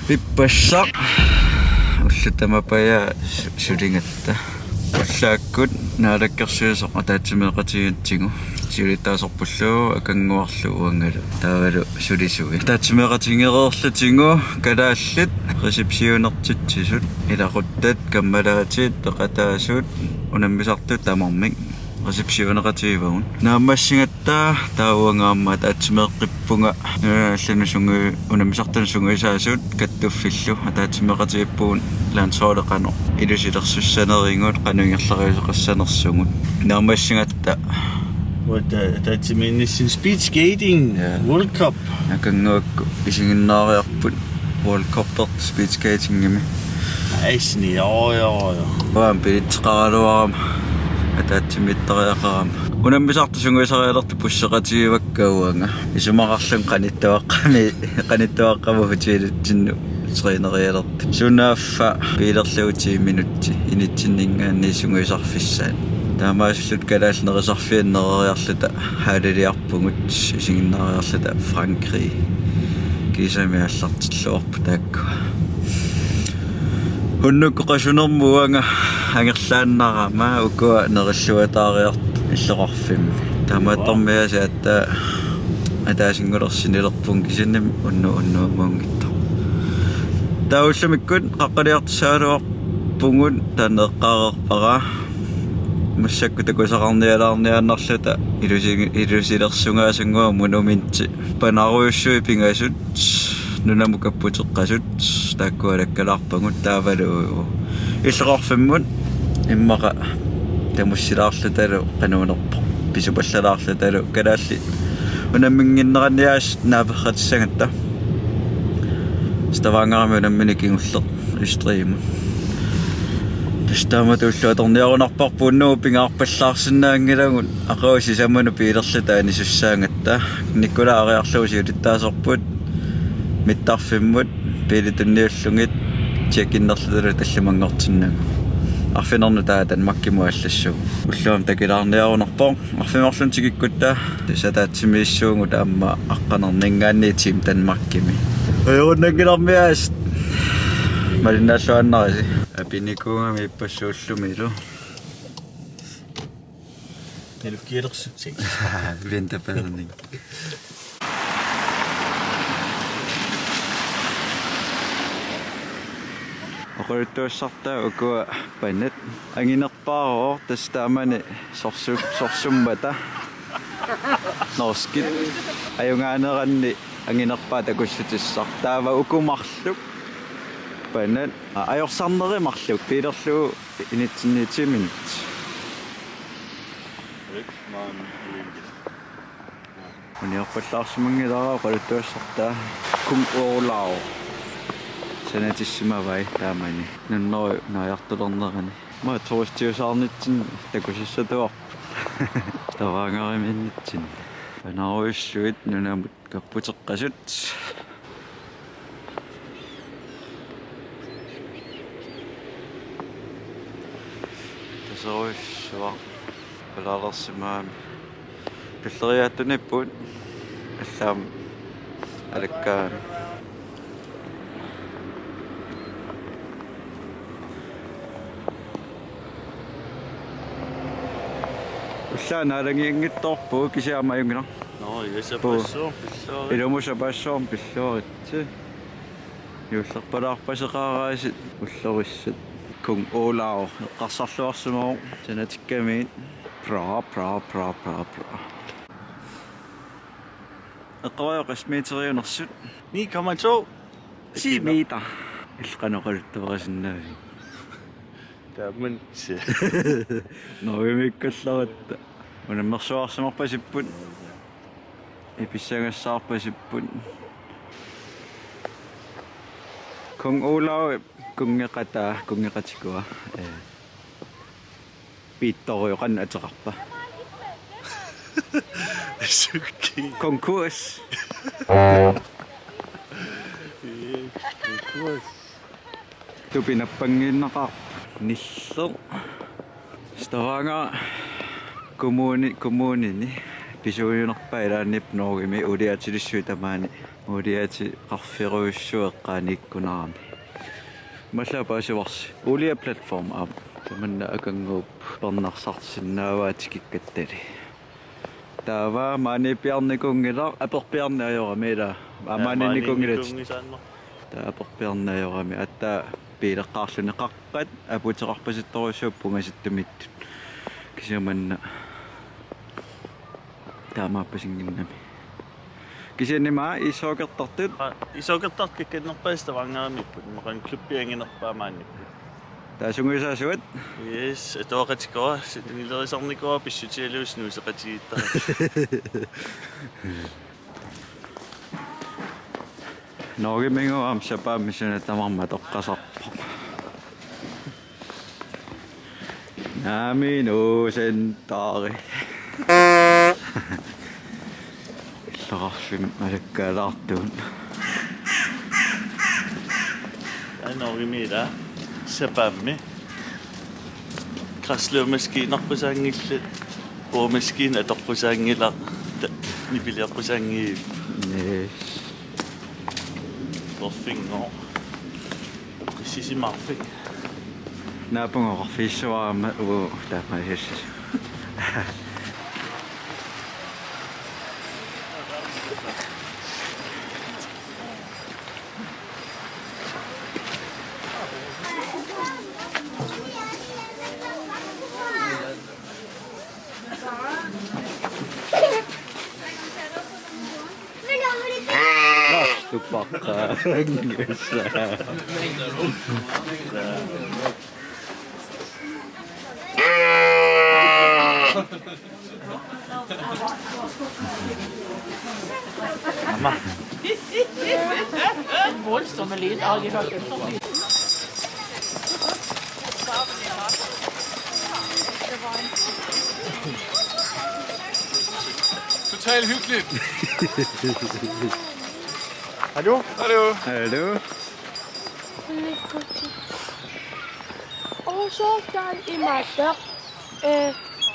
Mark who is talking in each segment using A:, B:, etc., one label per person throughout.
A: Pippassaq уллутамапая сулингаtta уллааккут наалаккерсуисоq атаатсимеэқатигатсигу сиулитаасорпуллуу акангуарлу уангала таавалу сулисуги таатсимеэқатингереерлутингу калааллит ресепсионертитсисут илақуттат каммалаатит пеқатаасут унаммисарту тамармик ресепсионеқатигивагун нааммассингатта таауангаамма таатсимеэққиппунга алланусунгу унаммисартун сунгуисаасут каттуффиллу таатсимеэқатигиппуун лаансоолеқано илусилерсуссанерингут qanungerlariuseqaссанерсугут нааммассингатта
B: What that's in speed skating World Cup.
A: акангуакку исигиннаариарпут World Cup speed skating гими
B: Айсни яа.
A: баам пилитеқаралуарама атаатсимиттариақарама унаммисарту сунгуисариалерту пуссеқатигиваккауанга исумақарлун қаниттуаққаму хутиилутсинну тренериалерт сунааффа пилерлуути минутти инитсиннингаанни сунгуисарфиссаат таамаасуллут калаалнерисарфианнериарлута хаалилиарпугут исигиннаариарлута Франкри кисамиаллартиллуарпу таакку хуннуккоқасунермуанга ангерлааннарама укуа нериллуатаариарт иллоқарфимми таамааттармиасаатта атаасингулерсинилерпун кисиннами уннуамуангитта тауллумиккут қаққалиартсаалуарпугут танеққарерпара массакку такусақарниалаарниааннарлута илусилерсунгаасунгуа мунуминти панаруйуссуи пингасут нунамукаппутеққасут тааккуалаккалаарпагут таавалуу иллоқарфиммут иммақа тамуссилаарлуталу қануунерпо писупаллалаарлуталу калаалли унаммингиннеранниаас наапеққатиссагатта ставангарами унаммини кингуллеқ истрииму стаматуллуаторниарунарпарпууннуу пингаарпаллаарсинаангилагут ақауси саману пилерлута анисуссаангатта никкула ариарлуу сиулиттаасорпут миттарфиммут пилитунниуллугит чекиннерлуталу таллимангортиннагу арфинерну таатан маккимуаллассуг уллуам такилаарниарунарпоо арфимерлун тигиккутта сатаатсимииссуугу таамма аққанернингаанни тим танмаркими оёрнагилармиас малиннааллуаннариси апиникуугами иппассууллумилу
B: Нэлуккиелерсутсиг
A: вентапаерник оқоруттуассартаа укуа паннат ангинерпаароо тастаамани сорсуммата норскит аюнгаанеранни ангинерпаа такуссутиссар таава укумарлук паннат аёрсарнеримарлук пилерлуу инитсинниитиминит униорпаллаарсимангилараа оқоруттуассартаа кум оолао санатиссимавай таамани нуннери наяртулернерани ма туристиусаарнитсин такусиссатуар таваагариминнитсин панаруйуссуит нунамут каппутеққасут тасоруйуссуа палаалерсимаами пиллериааттуниппут аллаам алаккаа уллаана алагингитторпуу кисиамаюнгина
B: ясапассоо
A: илумусапассоорм пиллуаритси юуллерпалаарпасеқаараасит уллориссат кун оолао эққарсарлуарсимау санатиккамиит пра эққаваёқасмиитериунерсут
B: 9,2
A: 10 метр иллқанеқалуттуарисиннааси
B: тааман се
A: новимиккалларатта унаммерсуарсимарпасиппут иписсагассаарпасиппут кун оолао кунгеқатикуа питториоқан атеқарпа
B: сукки
A: конкурс тупинаппангиннақар ниллер Stavanger kommunini pisuunerpa ilaannip noogimi uliatilissui tamaani улиати qarfiruissueqqaaniikkunarami маллапаасиварси улиа платформ аа таманна акангууп пернарсартсиннааваатикиккаттали таава маанипиарникунгилар аперпиарнаajorami ила амааниникунгилат таа аперпиарнаajorami атта пилеққарлунеқаққат апутеқарпаситторуссууппунга пунgasittumиттут кисиаманна таамааппасингиннами кисианима исоокертартут
B: исоокертаркакканнерпаста вангаамиппут мақан клуппиангинерпаамаанниппут
A: таасунгуисаасуат
B: yes атоақатикора синилерисарникора писсутиалуусну сеқатигиттара
A: ногимингуам сапааммисуна тамарма тоққасарпо наминусентаари иллеқарфим алаккаалаартуун
B: аноргимиила сапаамми краслуумаскинарпусаангиллат уумаскин аторпусаангила нипилиарпусаанги
A: не
B: Finger. Precies in mijn ving.
A: наапунгоқарфииссуарама уу таамаасис тупака
B: Mamma.
C: Voldsomme lyd. Ja, jeg hørte det sånn.
D: Totalt hyggeligt.
B: Hallo?
D: Hallo.
A: hallo
E: Osuutan imata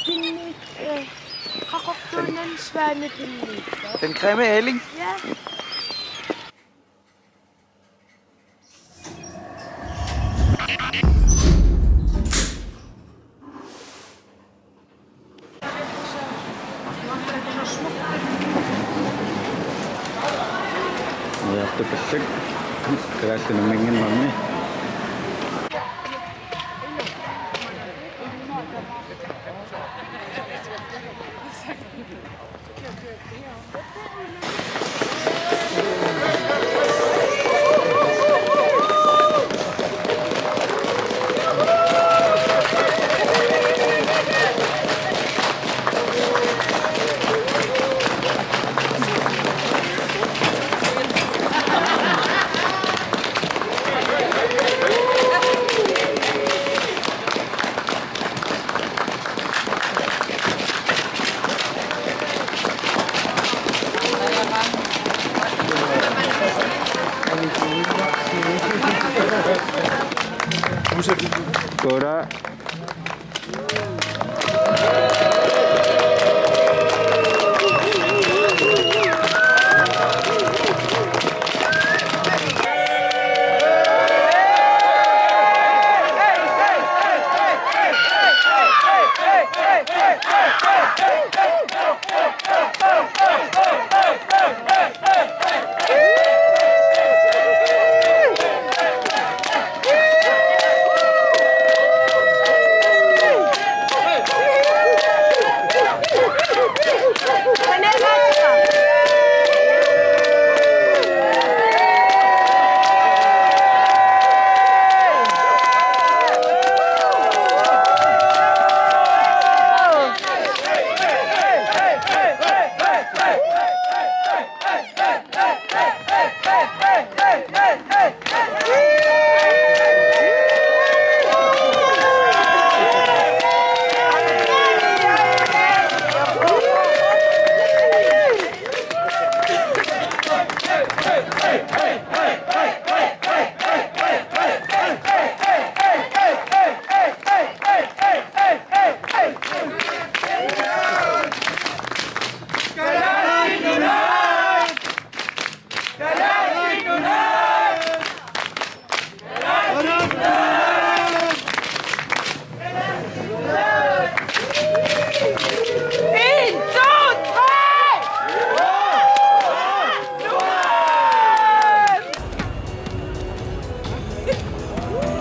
E: pinnit qaqortuunan svaanapinniitta.
A: den grimme ælling
E: Ja.
A: яартупассак калаасунаммингин мамми Kora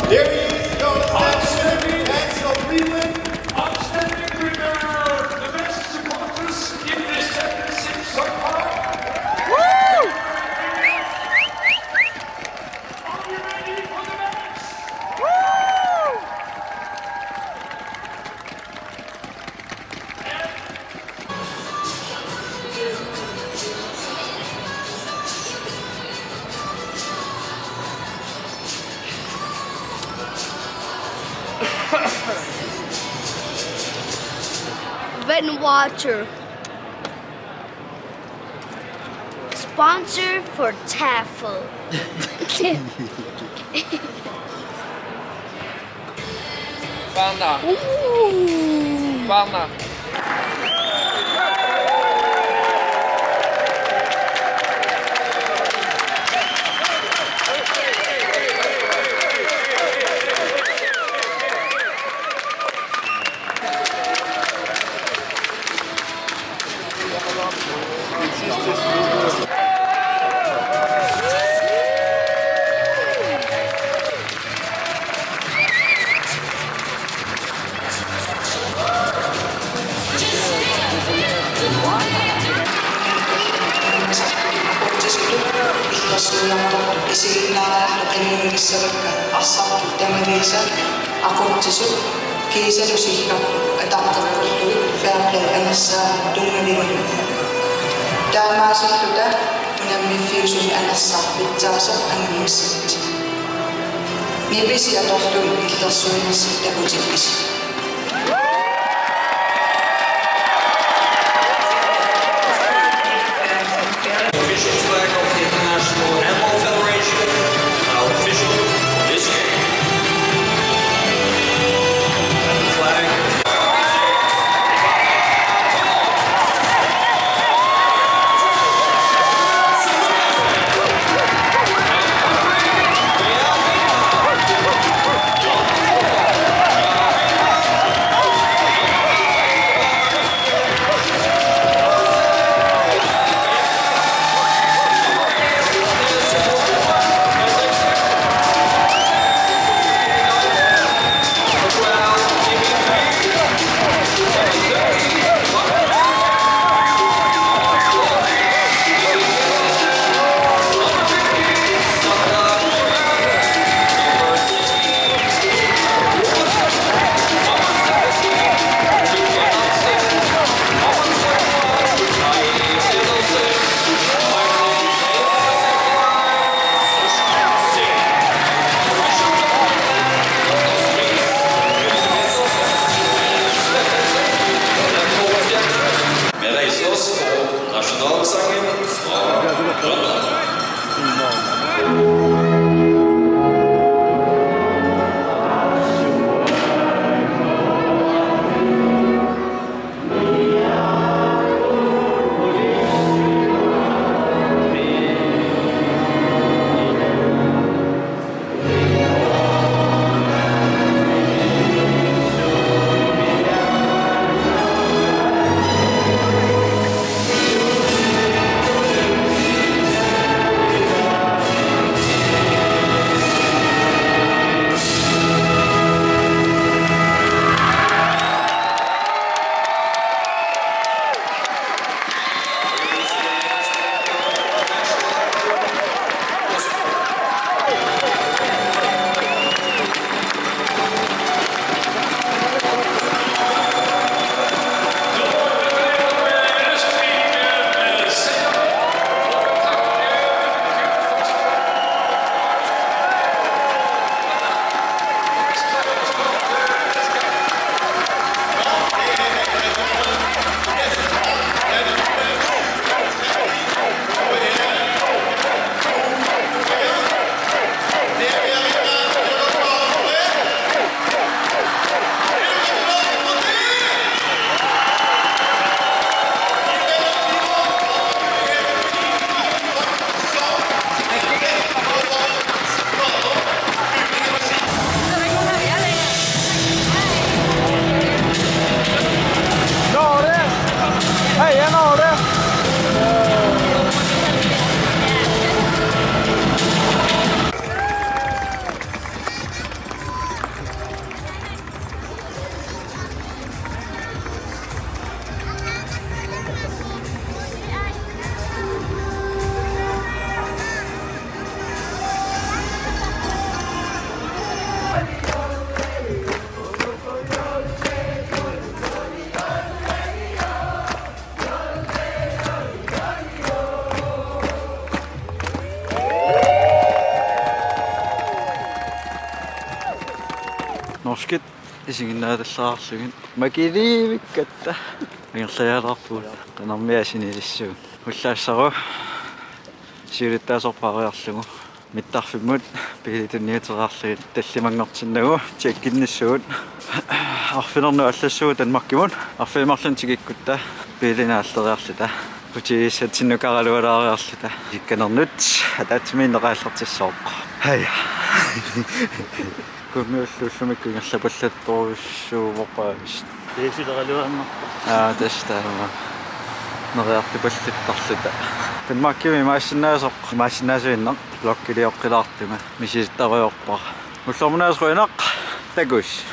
D: There he is, outstanding Axel Freeman.
F: Outstanding winner, the best supporters in this championship so far. Are you ready for the match?
E: When water. Sponsor for Tafel.
G: Vanna. Vanna.
F: Official flag of the International Handball Federation, now official for this game. And the flag.
A: Norskit isinginaatallaarlugin makiliivиккатта агерлаялаарпуут qanarmiasinilissuu уллаассару сиулиттаасорпаариарлугу миттарфиммут пилитунниутераарлугит таллимангортиннагу чеккинниссуут арфинерну аллассуу танмаркимут арфимарлун тигиккутта пилинааллериарлута путииссатсиннукаралуалаариарлута икканернут атаатсимииннерааллартиссоорпа хая кумиуллуссумикку ингерлапаллатторуссуувопаавис
B: Teesileralluanna.
A: таштаама нериартипаллиттарлута танмаккими маасиннаасуиннақ блоккилиоққилаартума мисилиттариорпара уллормунаасруинақ такус